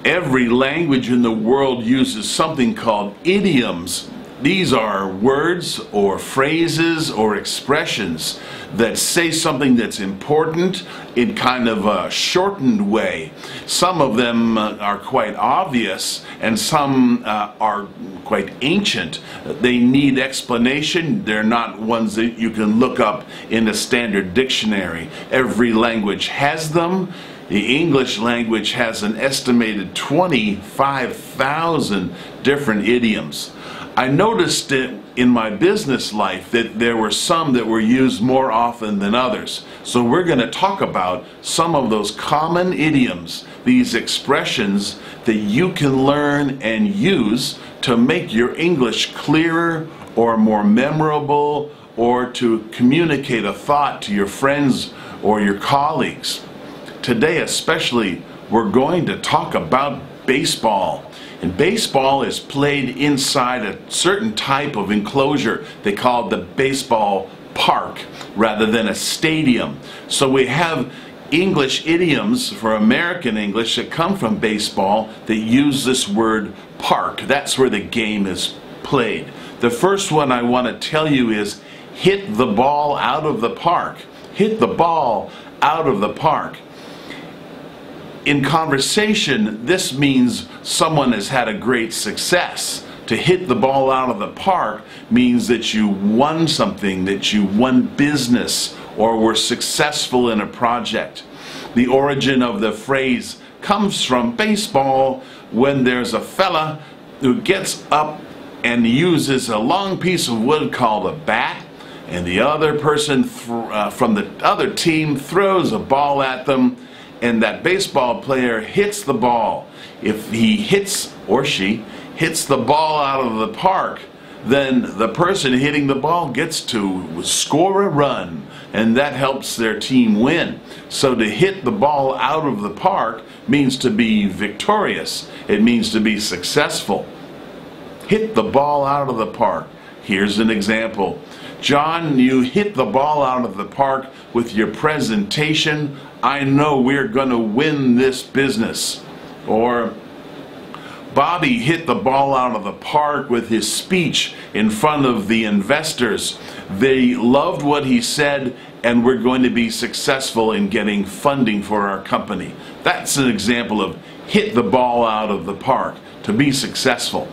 Every language in the world uses something called idioms. These are words or phrases or expressions that say something that's important in kind of a shortened way. Some of them are quite obvious, and some are quite ancient. They need explanation. They're not ones that you can look up in a standard dictionary. Every language has them. The English language has an estimated 25,000 different idioms. I noticed in my business life that there were some that were used more often than others. So we're going to talk about some of those common idioms, these expressions that you can learn and use to make your English clearer or more memorable, or to communicate a thought to your friends or your colleagues. Today especially, we're going to talk about baseball. And baseball is played inside a certain type of enclosure. They call it the baseball park rather than a stadium. So we have English idioms for American English that come from baseball that use this word park. That's where the game is played. The first one I want to tell you is hit the ball out of the park. Hit the ball out of the park. In conversation, this means someone has had a great success. To hit the ball out of the park means that you won something, that you won business, or were successful in a project. The origin of the phrase comes from baseball, when there's a fella who gets up and uses a long piece of wood called a bat, and the other person from the other team throws a ball at them, and that baseball player hits the ball. If he hits, or she hits, the ball out of the park, then the person hitting the ball gets to score a run, and that helps their team win. So to hit the ball out of the park means to be victorious. It means to be successful. Hit the ball out of the park. Here's an example. John, you hit the ball out of the park with your presentation. I know we're going to win this business. Or Bobby hit the ball out of the park with his speech in front of the investors. They loved what he said, and we're going to be successful in getting funding for our company. That's an example of hit the ball out of the park, to be successful.